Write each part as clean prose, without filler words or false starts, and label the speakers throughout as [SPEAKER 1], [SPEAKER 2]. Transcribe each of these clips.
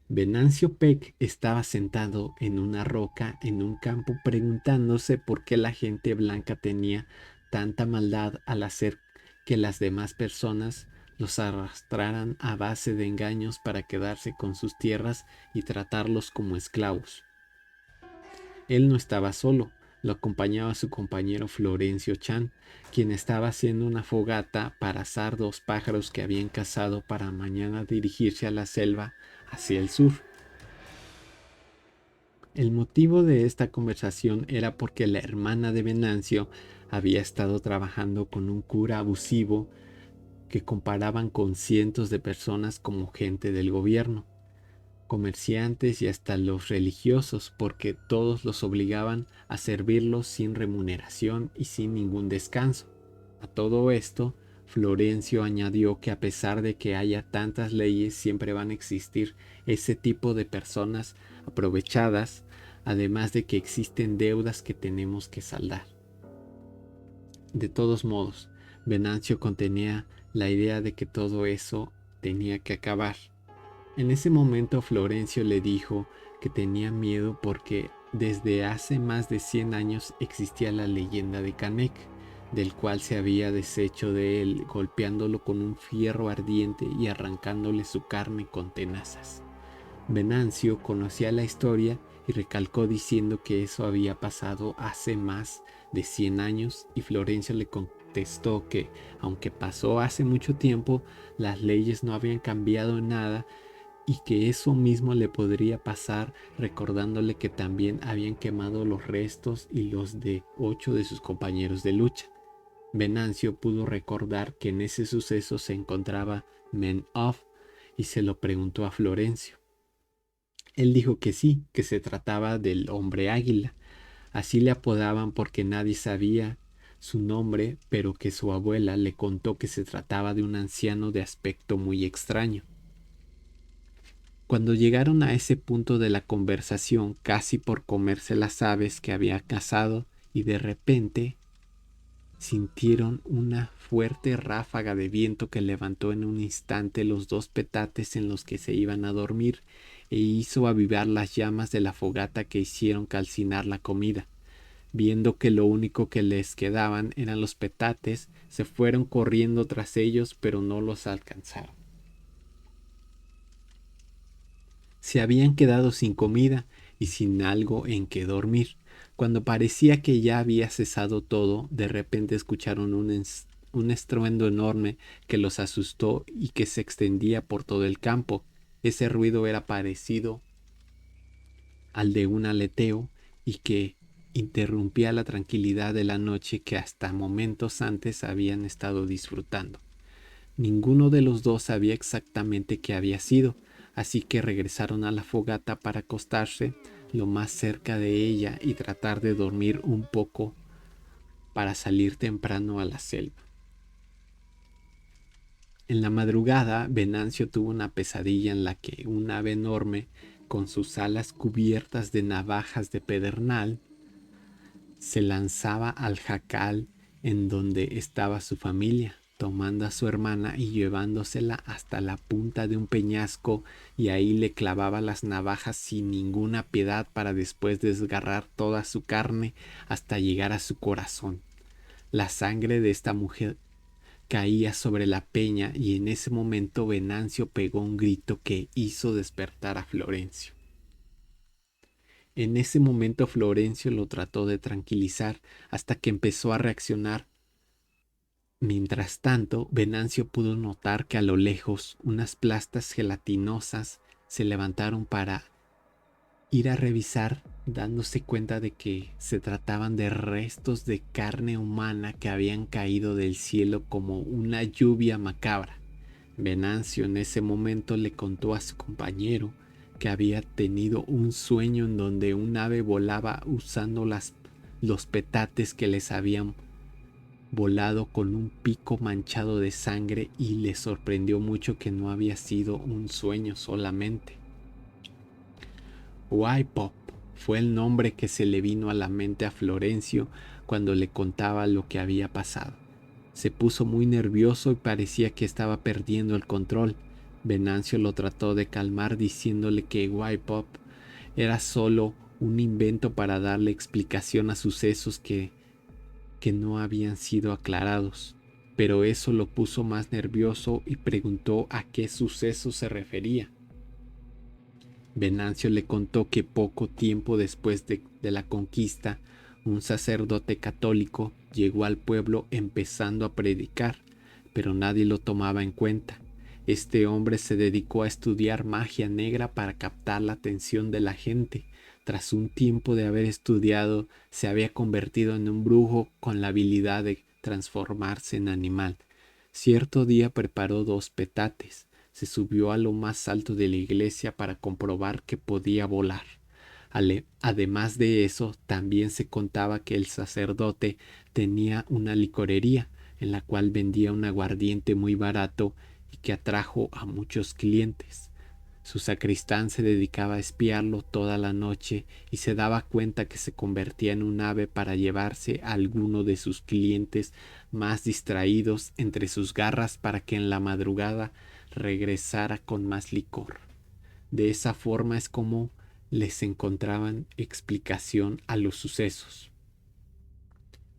[SPEAKER 1] Venancio Peck estaba sentado en una roca en un campo preguntándose por qué la gente blanca tenía tanta maldad al hacer que las demás personas los arrastraran a base de engaños para quedarse con sus tierras y tratarlos como esclavos. Él no estaba solo, lo acompañaba su compañero Florencio Chan, quien estaba haciendo una fogata para asar dos pájaros que habían cazado para mañana dirigirse a la selva hacia el sur. El motivo de esta conversación era porque la hermana de Venancio había estado trabajando con un cura abusivo que comparaban con cientos de personas como gente del gobierno, comerciantes y hasta los religiosos, porque todos los obligaban a servirlos sin remuneración y sin ningún descanso. A todo esto, Florencio añadió que a pesar de que haya tantas leyes, siempre van a existir ese tipo de personas aprovechadas, además de que existen deudas que tenemos que saldar. De todos modos, Venancio contenía la idea de que todo eso tenía que acabar. En ese momento Florencio le dijo que tenía miedo porque desde hace más de 100 años existía la leyenda de Canek, del cual se había deshecho de él golpeándolo con un fierro ardiente y arrancándole su carne con tenazas. Venancio conocía la historia y recalcó diciendo que eso había pasado hace más de 100 años y Florencio le contestó que, aunque pasó hace mucho tiempo, las leyes no habían cambiado en nada y que eso mismo le podría pasar recordándole que también habían quemado los restos y los de 8 de sus compañeros de lucha. Venancio pudo recordar que en ese suceso se encontraba Men-Of y se lo preguntó a Florencio. Él dijo que sí, que se trataba del hombre águila. Así le apodaban porque nadie sabía su nombre, pero que su abuela le contó que se trataba de un anciano de aspecto muy extraño. Cuando llegaron a ese punto de la conversación, casi por comerse las aves que había cazado, y de repente sintieron una fuerte ráfaga de viento que levantó en un instante los dos petates en los que se iban a dormir e hizo avivar las llamas de la fogata que hicieron calcinar la comida. Viendo que lo único que les quedaban eran los petates, se fueron corriendo tras ellos, pero no los alcanzaron. Se habían quedado sin comida y sin algo en que dormir. Cuando parecía que ya había cesado todo, de repente escucharon un estruendo enorme que los asustó y que se extendía por todo el campo. Ese ruido era parecido al de un aleteo y que interrumpía la tranquilidad de la noche que hasta momentos antes habían estado disfrutando. Ninguno de los dos sabía exactamente qué había sido, así que regresaron a la fogata para acostarse lo más cerca de ella y tratar de dormir un poco para salir temprano a la selva. En la madrugada, Venancio tuvo una pesadilla en la que un ave enorme, con sus alas cubiertas de navajas de pedernal, se lanzaba al jacal en donde estaba su familia, tomando a su hermana y llevándosela hasta la punta de un peñasco, y ahí le clavaba las navajas sin ninguna piedad para después desgarrar toda su carne hasta llegar a su corazón. La sangre de esta mujer caía sobre la peña y en ese momento Venancio pegó un grito que hizo despertar a Florencio. En ese momento Florencio lo trató de tranquilizar hasta que empezó a reaccionar. Mientras tanto, Venancio pudo notar que a lo lejos unas plastas gelatinosas se levantaron para ir a revisar, dándose cuenta de que se trataban de restos de carne humana que habían caído del cielo como una lluvia macabra. Venancio en ese momento le contó a su compañero que había tenido un sueño en donde un ave volaba usando los petates que les habían volado con un pico manchado de sangre, y le sorprendió mucho que no había sido un sueño solamente. Waipop fue el nombre que se le vino a la mente a Florencio cuando le contaba lo que había pasado. Se puso muy nervioso y parecía que estaba perdiendo el control. Venancio lo trató de calmar diciéndole que White Pop era solo un invento para darle explicación a sucesos que no habían sido aclarados, pero eso lo puso más nervioso y preguntó a qué suceso se refería. Venancio le contó que poco tiempo después de la conquista, un sacerdote católico llegó al pueblo empezando a predicar, pero nadie lo tomaba en cuenta. Este hombre se dedicó a estudiar magia negra para captar la atención de la gente. Tras un tiempo de haber estudiado, se había convertido en un brujo con la habilidad de transformarse en animal. Cierto día preparó 2 petates. Se subió a lo más alto de la iglesia para comprobar que podía volar. Además de eso, también se contaba que el sacerdote tenía una licorería en la cual vendía un aguardiente muy barato y que atrajo a muchos clientes. Su sacristán se dedicaba a espiarlo toda la noche y se daba cuenta que se convertía en un ave para llevarse a alguno de sus clientes más distraídos entre sus garras para que en la madrugada regresara con más licor. De esa forma es como les encontraban explicación a los sucesos.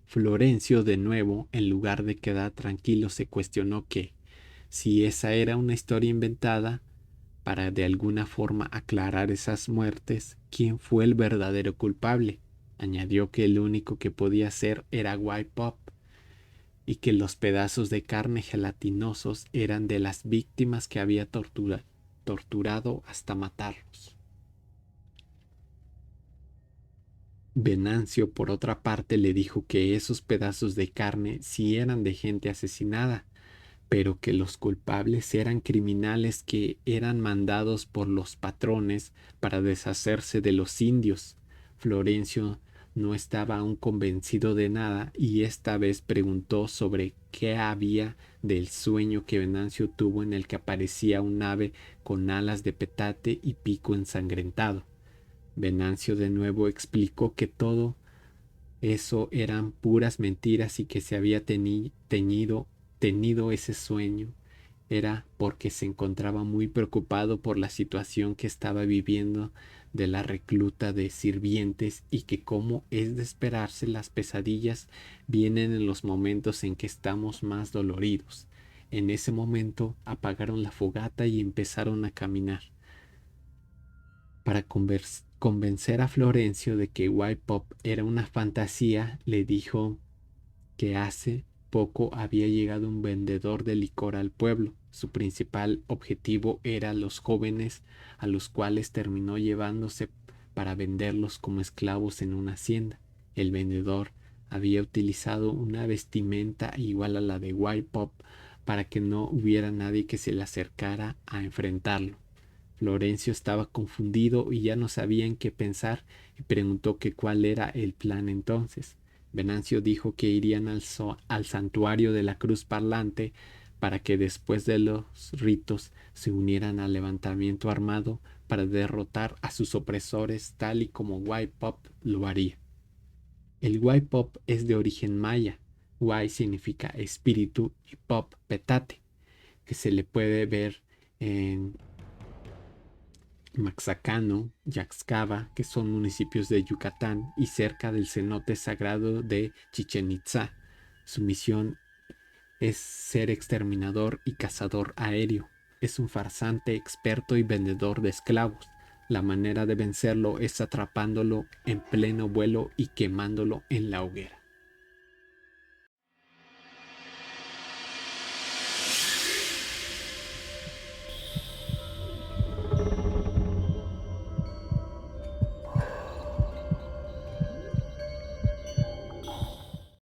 [SPEAKER 1] Florencio, de nuevo, en lugar de quedar tranquilo, se cuestionó que, si esa era una historia inventada, para de alguna forma aclarar esas muertes, ¿quién fue el verdadero culpable? Añadió que el único que podía ser era White Pop y que los pedazos de carne gelatinosos eran de las víctimas que había torturado hasta matarlos. Venancio, por otra parte, le dijo que esos pedazos de carne sí eran de gente asesinada, pero que los culpables eran criminales que eran mandados por los patrones para deshacerse de los indios. Florencio no estaba aún convencido de nada y esta vez preguntó sobre qué había del sueño que Venancio tuvo en el que aparecía un ave con alas de petate y pico ensangrentado. Venancio de nuevo explicó que todo eso eran puras mentiras y que se había tenido ese sueño era porque se encontraba muy preocupado por la situación que estaba viviendo de la recluta de sirvientes y que, como es de esperarse, las pesadillas vienen en los momentos en que estamos más doloridos. En ese momento apagaron la fogata y empezaron a caminar. Para convencer a Florencio de que White Pop era una fantasía, le dijo que hace poco había llegado un vendedor de licor al pueblo. Su principal objetivo era los jóvenes, a los cuales terminó llevándose para venderlos como esclavos en una hacienda. El vendedor había utilizado una vestimenta igual a la de White Pop para que no hubiera nadie que se le acercara a enfrentarlo. Florencio estaba confundido y ya no sabía en qué pensar y preguntó que cuál era el plan entonces. Venancio dijo que irían al santuario de la cruz parlante para que después de los ritos se unieran al levantamiento armado para derrotar a sus opresores tal y como White Pop lo haría. El White Pop es de origen maya. White significa espíritu y Pop petate, que se le puede ver en Maxacano, Yaxcaba, que son municipios de Yucatán, y cerca del cenote sagrado de Chichen Itzá. Su misión es ser exterminador y cazador aéreo. Es un farsante experto y vendedor de esclavos. La manera de vencerlo es atrapándolo en pleno vuelo y quemándolo en la hoguera.